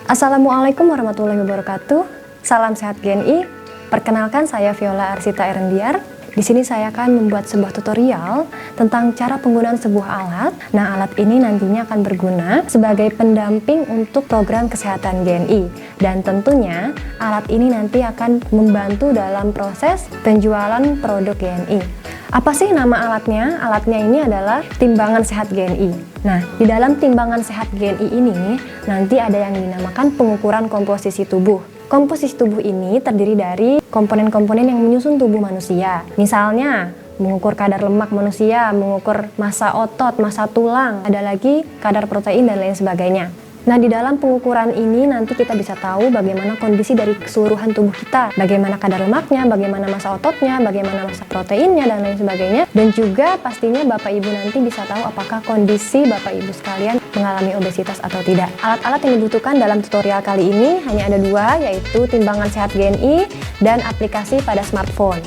Assalamualaikum warahmatullahi wabarakatuh. Salam sehat GNI. Perkenalkan, saya Viola Arsita Erendiar. Di sini saya akan membuat sebuah tutorial tentang cara penggunaan sebuah alat. Nah, alat ini nantinya akan berguna sebagai pendamping untuk program kesehatan GNI. Dan tentunya alat ini nanti akan membantu dalam proses penjualan produk GNI. Apa sih nama alatnya? Alatnya ini adalah timbangan sehat GNI. Nah, di dalam timbangan sehat GNI ini nanti ada yang dinamakan pengukuran komposisi tubuh. Komposisi tubuh ini terdiri dari komponen-komponen yang menyusun tubuh manusia. Misalnya, mengukur kadar lemak manusia, mengukur massa otot, massa tulang, ada lagi kadar protein dan lain sebagainya. Nah, di dalam pengukuran ini nanti kita bisa tahu bagaimana kondisi dari keseluruhan tubuh kita, bagaimana kadar lemaknya, bagaimana massa ototnya, bagaimana massa proteinnya, dan lain sebagainya. Dan juga pastinya Bapak Ibu nanti bisa tahu apakah kondisi Bapak Ibu sekalian mengalami obesitas atau tidak. Alat-alat yang dibutuhkan dalam tutorial kali ini hanya ada dua, yaitu timbangan sehat GNI dan aplikasi pada smartphone.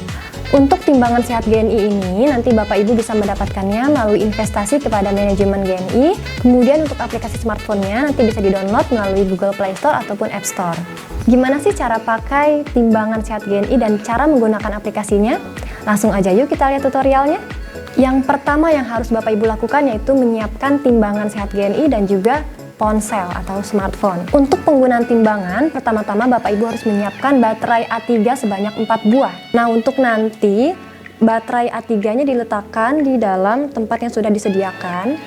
Untuk timbangan sehat GNI ini, nanti Bapak Ibu bisa mendapatkannya melalui investasi kepada manajemen GNI. Kemudian untuk aplikasi smartphone-nya nanti bisa di-download melalui Google Play Store ataupun App Store. Gimana sih cara pakai timbangan sehat GNI dan cara menggunakan aplikasinya? Langsung aja yuk kita lihat tutorialnya. Yang pertama yang harus Bapak Ibu lakukan yaitu menyiapkan timbangan sehat GNI dan juga ponsel atau smartphone. Untuk penggunaan timbangan, pertama-tama Bapak Ibu harus menyiapkan baterai A3 sebanyak 4 buah. Nah, untuk nanti baterai A3-nya diletakkan di dalam tempat yang sudah disediakan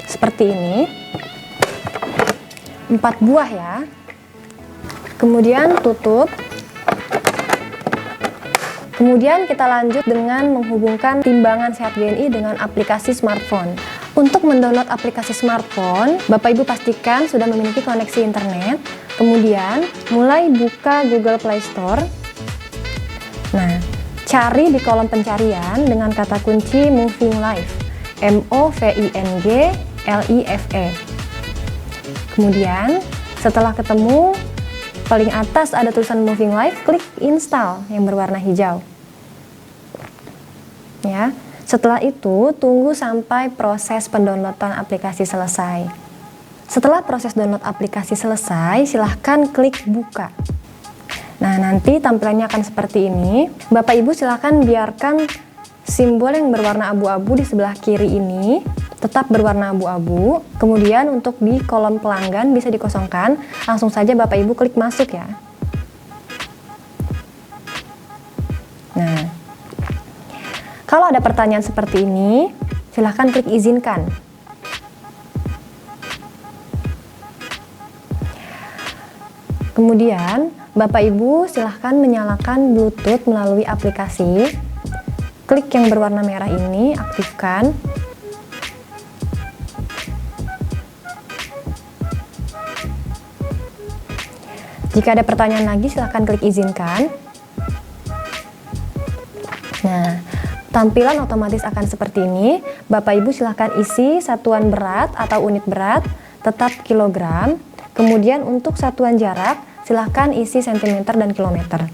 seperti ini. 4 buah ya. Kemudian tutup. Kemudian kita lanjut dengan menghubungkan timbangan sehat GNI dengan aplikasi smartphone. Untuk mendownload aplikasi smartphone, Bapak Ibu pastikan sudah memiliki koneksi internet. Kemudian, mulai buka Google Play Store. Nah, cari di kolom pencarian dengan kata kunci Moving Life. MOVINGLIFE. Kemudian, setelah ketemu, paling atas ada tulisan Moving Life, klik Install yang berwarna hijau. Ya. Setelah itu, tunggu sampai proses pendownloadan aplikasi selesai. Setelah proses download aplikasi selesai, silahkan klik buka. Nah, nanti tampilannya akan seperti ini. Bapak Ibu silahkan biarkan simbol yang berwarna abu-abu di sebelah kiri ini tetap berwarna abu-abu. Kemudian untuk di kolom pelanggan bisa dikosongkan. Langsung saja Bapak Ibu klik masuk ya. Nah, kalau ada pertanyaan seperti ini, silahkan klik izinkan. Kemudian, Bapak Ibu silahkan menyalakan Bluetooth melalui aplikasi. Klik yang berwarna merah ini, aktifkan. Jika ada pertanyaan lagi, silahkan klik izinkan. Nah, tampilan otomatis akan seperti ini. Bapak Ibu silahkan isi satuan berat atau unit berat, tetap kilogram. Kemudian untuk satuan jarak, silahkan isi sentimeter dan kilometer.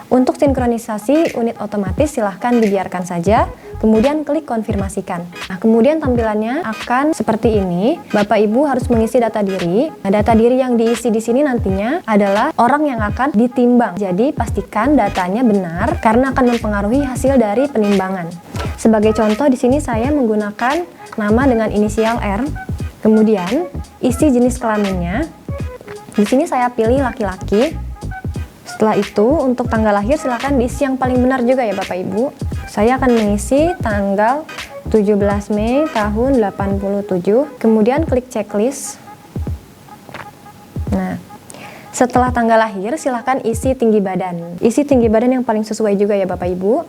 Untuk sinkronisasi unit otomatis silahkan dibiarkan saja. Kemudian klik konfirmasikan. Nah, kemudian tampilannya akan seperti ini. Bapak Ibu harus mengisi data diri. Nah, data diri yang diisi di sini nantinya adalah orang yang akan ditimbang. Jadi pastikan datanya benar karena akan mempengaruhi hasil dari penimbangan. Sebagai contoh di sini saya menggunakan nama dengan inisial R. Kemudian isi jenis kelaminnya. Di sini saya pilih laki-laki. Setelah itu untuk tanggal lahir silahkan diisi yang paling benar juga ya Bapak Ibu. Saya akan mengisi tanggal 17 Mei tahun 87. Kemudian klik checklist. Nah, setelah tanggal lahir silahkan isi tinggi badan. Isi tinggi badan yang paling sesuai juga ya Bapak Ibu.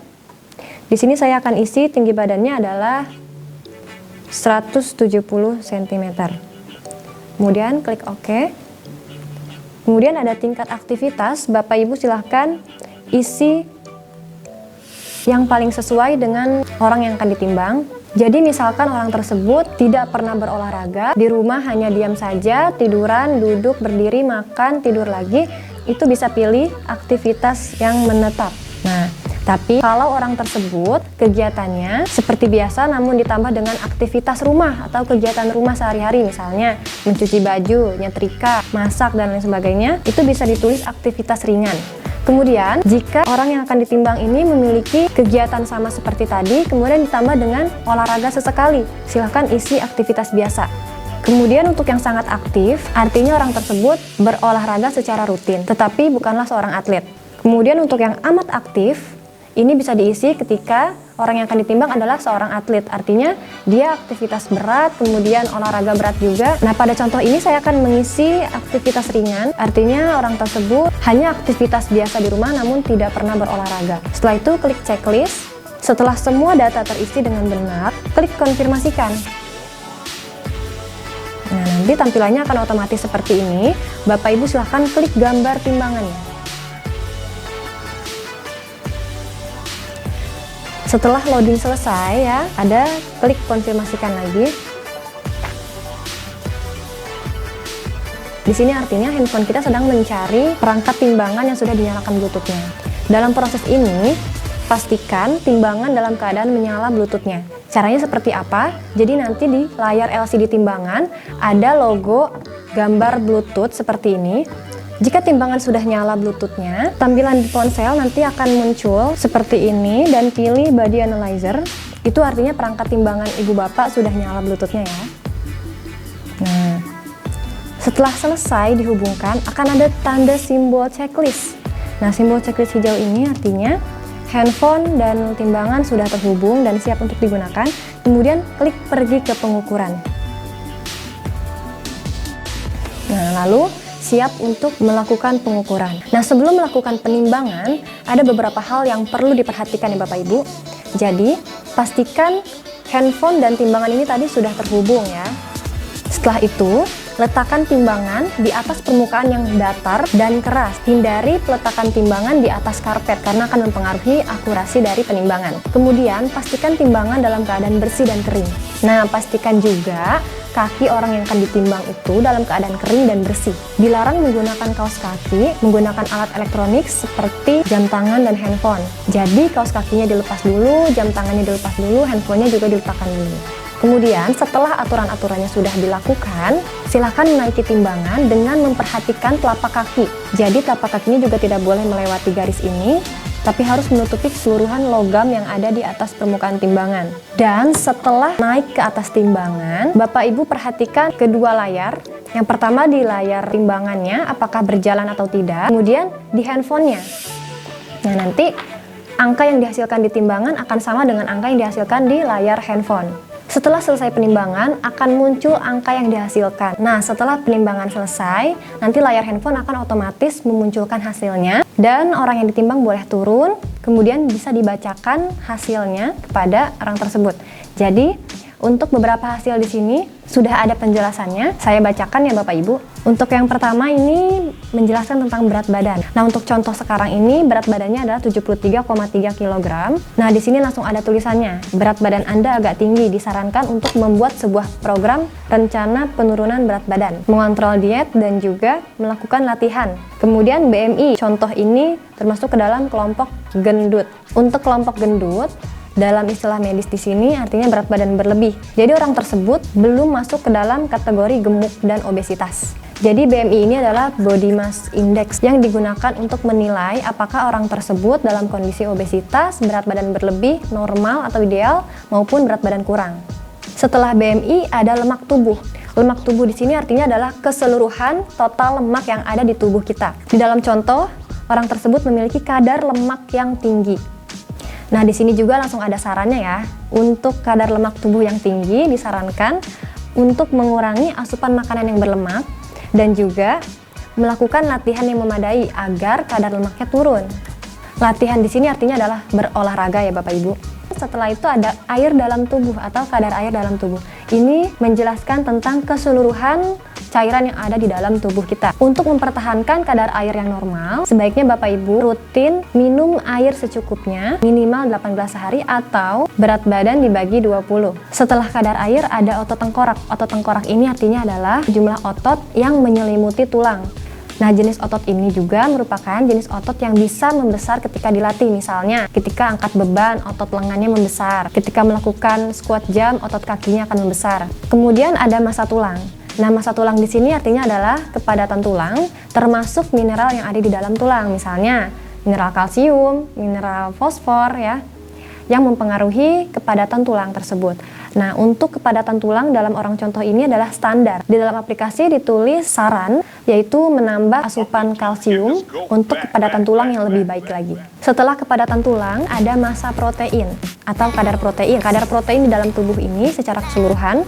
Di sini saya akan isi tinggi badannya adalah 170 cm. Kemudian klik OK. Kemudian ada tingkat aktivitas, Bapak Ibu silahkan isi yang paling sesuai dengan orang yang akan ditimbang. Jadi misalkan orang tersebut tidak pernah berolahraga, di rumah hanya diam saja, tiduran, duduk, berdiri, makan, tidur lagi, itu bisa pilih aktivitas yang menetap. Nah, Tapi kalau orang tersebut kegiatannya seperti biasa namun ditambah dengan aktivitas rumah atau kegiatan rumah sehari-hari, misalnya mencuci baju, nyetrika, masak, dan lain sebagainya, itu bisa ditulis aktivitas ringan. Kemudian, jika orang yang akan ditimbang ini memiliki kegiatan sama seperti tadi, kemudian ditambah dengan olahraga sesekali, silahkan isi aktivitas biasa. Kemudian untuk yang sangat aktif, artinya orang tersebut berolahraga secara rutin, tetapi bukanlah seorang atlet. Kemudian untuk yang amat aktif, ini bisa diisi ketika orang yang akan ditimbang adalah seorang atlet, artinya dia aktivitas berat, kemudian olahraga berat juga. Nah, pada contoh ini saya akan mengisi aktivitas ringan, artinya orang tersebut hanya aktivitas biasa di rumah namun tidak pernah berolahraga. Setelah itu klik checklist. Setelah semua data terisi dengan benar, klik konfirmasikan. Nah, nanti tampilannya akan otomatis seperti ini. Bapak Ibu silahkan klik gambar timbangannya. Setelah loading selesai ya, ada klik konfirmasikan lagi. Di sini artinya handphone kita sedang mencari perangkat timbangan yang sudah dinyalakan Bluetooth-nya. Dalam proses ini, pastikan timbangan dalam keadaan menyala Bluetooth-nya. Caranya seperti apa? Jadi nanti di layar LCD timbangan ada logo gambar Bluetooth seperti ini. Jika timbangan sudah nyala Bluetooth-nya, tampilan di ponsel nanti akan muncul seperti ini dan pilih body analyzer. Itu artinya perangkat timbangan ibu bapak sudah nyala Bluetooth-nya ya. Nah, setelah selesai dihubungkan akan ada tanda simbol checklist. Nah, simbol checklist hijau ini artinya handphone dan timbangan sudah terhubung dan siap untuk digunakan. Kemudian klik pergi ke pengukuran. Nah, lalu siap untuk melakukan pengukuran. Nah, sebelum melakukan penimbangan, ada beberapa hal yang perlu diperhatikan ya Bapak Ibu. Jadi, pastikan handphone dan timbangan ini tadi sudah terhubung ya. Setelah itu, letakkan timbangan di atas permukaan yang datar dan keras. Hindari peletakan timbangan di atas karpet karena akan mempengaruhi akurasi dari penimbangan. Kemudian, pastikan timbangan dalam keadaan bersih dan kering. Nah, pastikan juga kaki orang yang akan ditimbang itu dalam keadaan kering dan bersih. Dilarang menggunakan kaos kaki, menggunakan alat elektronik seperti jam tangan dan handphone. Jadi kaos kakinya dilepas dulu, jam tangannya dilepas dulu, handphonenya juga diletakkan dulu. Kemudian setelah aturan-aturannya sudah dilakukan, silakan menaiki timbangan dengan memperhatikan telapak kaki. Jadi telapak kakinya juga tidak boleh melewati garis ini, tapi harus menutupi keseluruhan logam yang ada di atas permukaan timbangan. Dan setelah naik ke atas timbangan, Bapak Ibu perhatikan kedua layar. Yang pertama di layar timbangannya, apakah berjalan atau tidak. Kemudian di handphonenya. Nah, nanti angka yang dihasilkan di timbangan akan sama dengan angka yang dihasilkan di layar handphone. Setelah selesai penimbangan, akan muncul angka yang dihasilkan. Nah, setelah penimbangan selesai, nanti layar handphone akan otomatis memunculkan hasilnya, dan orang yang ditimbang boleh turun, kemudian bisa dibacakan hasilnya kepada orang tersebut. Jadi, untuk beberapa hasil di sini sudah ada penjelasannya, saya bacakan ya Bapak Ibu. Untuk yang pertama ini menjelaskan tentang berat badan. Nah, untuk contoh sekarang ini berat badannya adalah 73,3 kg. Nah, di sini langsung ada tulisannya, berat badan Anda agak tinggi, disarankan untuk membuat sebuah program rencana penurunan berat badan, mengontrol diet dan juga melakukan latihan. Kemudian BMI, contoh ini termasuk ke dalam kelompok gendut. Untuk kelompok gendut, dalam istilah medis di sini artinya berat badan berlebih. Jadi orang tersebut belum masuk ke dalam kategori gemuk dan obesitas. Jadi BMI ini adalah Body Mass Index yang digunakan untuk menilai apakah orang tersebut dalam kondisi obesitas, berat badan berlebih, normal atau ideal, maupun berat badan kurang. Setelah BMI ada lemak tubuh. Lemak tubuh di sini artinya adalah keseluruhan total lemak yang ada di tubuh kita. Di dalam contoh, orang tersebut memiliki kadar lemak yang tinggi. Nah, di sini juga langsung ada sarannya ya. Untuk kadar lemak tubuh yang tinggi disarankan untuk mengurangi asupan makanan yang berlemak dan juga melakukan latihan yang memadai agar kadar lemaknya turun. Latihan di sini artinya adalah berolahraga ya Bapak Ibu. Setelah itu ada air dalam tubuh atau kadar air dalam tubuh. Ini menjelaskan tentang keseluruhan cairan yang ada di dalam tubuh kita. Untuk mempertahankan kadar air yang normal, sebaiknya Bapak Ibu rutin minum air secukupnya, minimal 18 hari atau berat badan dibagi 20. Setelah kadar air ada otot tengkorak. Otot tengkorak ini artinya adalah jumlah otot yang menyelimuti tulang. Nah, jenis otot ini juga merupakan jenis otot yang bisa membesar ketika dilatih. Misalnya, ketika angkat beban, otot lengannya membesar. Ketika melakukan squat jump, otot kakinya akan membesar. Kemudian ada massa tulang. Nah, massa tulang di sini artinya adalah kepadatan tulang, termasuk mineral yang ada di dalam tulang. Misalnya, mineral kalsium, mineral fosfor ya, yang mempengaruhi kepadatan tulang tersebut. Nah, untuk kepadatan tulang dalam orang contoh ini adalah standar. Di dalam aplikasi ditulis saran, yaitu menambah asupan kalsium untuk kepadatan tulang yang lebih baik lagi. Setelah kepadatan tulang, ada massa protein atau kadar protein. Kadar protein di dalam tubuh ini secara keseluruhan,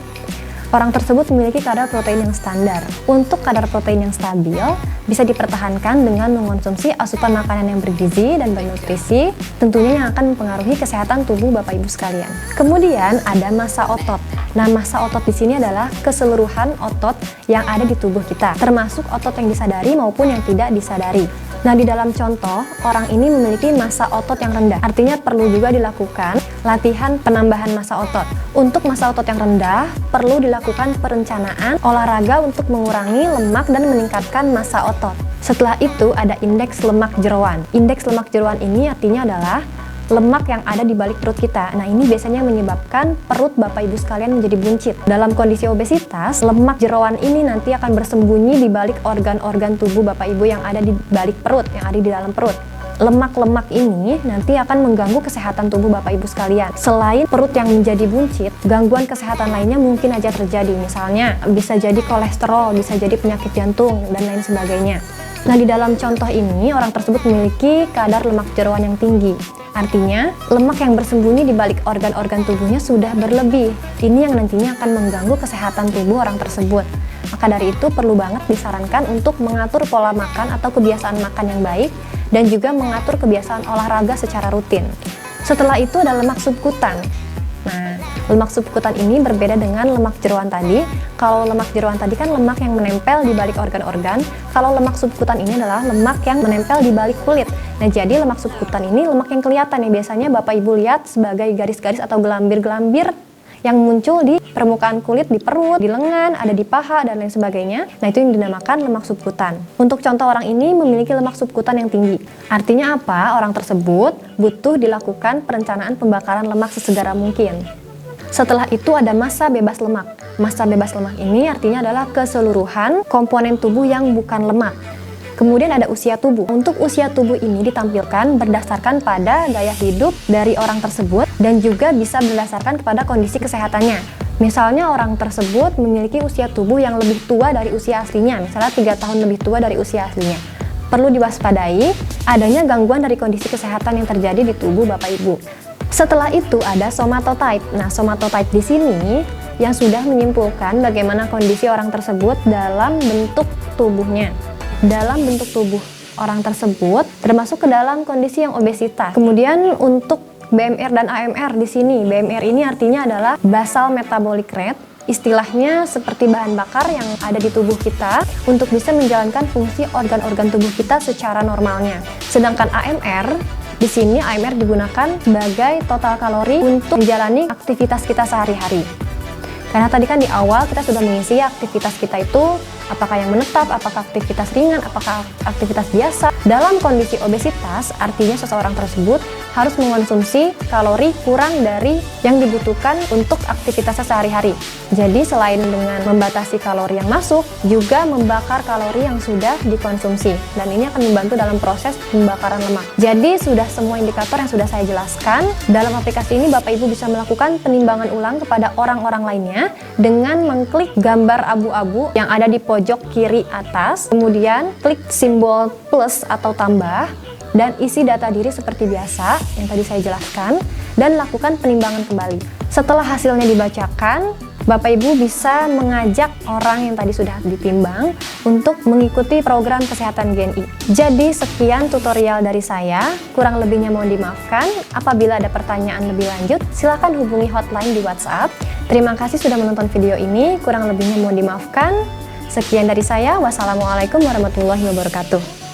orang tersebut memiliki kadar protein yang standar. Untuk kadar protein yang stabil, bisa dipertahankan dengan mengonsumsi asupan makanan yang bergizi dan bernutrisi, tentunya yang akan mempengaruhi kesehatan tubuh Bapak Ibu sekalian. Kemudian ada massa otot. Nah, massa otot di sini adalah keseluruhan otot yang ada di tubuh kita, termasuk otot yang disadari maupun yang tidak disadari. Nah, di dalam contoh, orang ini memiliki massa otot yang rendah. Artinya perlu juga dilakukan latihan penambahan massa otot. Untuk massa otot yang rendah, perlu dilakukan perencanaan olahraga untuk mengurangi lemak dan meningkatkan massa otot. Setelah itu ada indeks lemak jeroan. Indeks lemak jeroan ini artinya adalah lemak yang ada di balik perut kita. Nah, ini biasanya menyebabkan perut Bapak Ibu sekalian menjadi buncit. Dalam kondisi obesitas, lemak jeroan ini nanti akan bersembunyi di balik organ-organ tubuh Bapak Ibu yang ada di balik perut, yang ada di dalam perut. Lemak-lemak ini nanti akan mengganggu kesehatan tubuh Bapak Ibu sekalian. Selain perut yang menjadi buncit, gangguan kesehatan lainnya mungkin aja terjadi. Misalnya, bisa jadi kolesterol, bisa jadi penyakit jantung, dan lain sebagainya. Nah, di dalam contoh ini, orang tersebut memiliki kadar lemak jeroan yang tinggi. Artinya, lemak yang bersembunyi di balik organ-organ tubuhnya sudah berlebih. Ini yang nantinya akan mengganggu kesehatan tubuh orang tersebut. Maka dari itu perlu banget disarankan untuk mengatur pola makan atau kebiasaan makan yang baik dan juga mengatur kebiasaan olahraga secara rutin. Setelah itu ada lemak subkutan. Nah, lemak subkutan ini berbeda dengan lemak jeroan tadi. Kalau lemak jeroan tadi kan lemak yang menempel di balik organ-organ. Kalau lemak subkutan ini adalah lemak yang menempel di balik kulit. Nah, jadi lemak subkutan ini lemak yang kelihatan ya. Biasanya Bapak Ibu lihat sebagai garis-garis atau gelambir-gelambir yang muncul di permukaan kulit, di perut, di lengan, ada di paha, dan lain sebagainya. Nah, itu yang dinamakan lemak subkutan. Untuk contoh orang ini memiliki lemak subkutan yang tinggi. Artinya apa? Orang tersebut butuh dilakukan perencanaan pembakaran lemak sesegera mungkin. Setelah itu ada massa bebas lemak. Massa bebas lemak ini artinya adalah keseluruhan komponen tubuh yang bukan lemak. Kemudian ada usia tubuh. Untuk usia tubuh ini ditampilkan berdasarkan pada gaya hidup dari orang tersebut dan juga bisa berdasarkan kepada kondisi kesehatannya. Misalnya orang tersebut memiliki usia tubuh yang lebih tua dari usia aslinya, misalnya 3 tahun lebih tua dari usia aslinya. Perlu diwaspadai adanya gangguan dari kondisi kesehatan yang terjadi di tubuh Bapak Ibu. Setelah itu ada somatotype. Nah, somatotype di sini yang sudah menyimpulkan bagaimana kondisi orang tersebut dalam bentuk tubuhnya. Dalam bentuk tubuh orang tersebut termasuk ke dalam kondisi yang obesitas. Kemudian untuk BMR dan AMR di sini, BMR ini artinya adalah basal metabolic rate. Istilahnya seperti bahan bakar yang ada di tubuh kita untuk bisa menjalankan fungsi organ-organ tubuh kita secara normalnya. Sedangkan AMR di sini AMR digunakan sebagai total kalori untuk menjalani aktivitas kita sehari-hari. Karena tadi kan di awal kita sudah mengisi aktivitas kita itu apakah yang menetap, apakah aktivitas ringan, apakah aktivitas biasa. Dalam kondisi obesitas, artinya seseorang tersebut harus mengonsumsi kalori kurang dari yang dibutuhkan untuk aktivitasnya sehari-hari. Jadi selain dengan membatasi kalori yang masuk, juga membakar kalori yang sudah dikonsumsi. Dan ini akan membantu dalam proses pembakaran lemak. Jadi sudah semua indikator yang sudah saya jelaskan. Dalam aplikasi ini Bapak Ibu bisa melakukan penimbangan ulang kepada orang-orang lainnya dengan mengklik gambar abu-abu yang ada di pojok kiri atas, kemudian klik simbol plus atau tambah, dan isi data diri seperti biasa yang tadi saya jelaskan, dan lakukan penimbangan kembali. Setelah hasilnya dibacakan, Bapak Ibu bisa mengajak orang yang tadi sudah ditimbang untuk mengikuti program kesehatan GNI. Jadi sekian tutorial dari saya, kurang lebihnya mohon dimaafkan. Apabila ada pertanyaan lebih lanjut, silakan hubungi hotline di WhatsApp. Terima kasih sudah menonton video ini, kurang lebihnya mohon dimaafkan. Sekian dari saya, wassalamualaikum warahmatullahi wabarakatuh.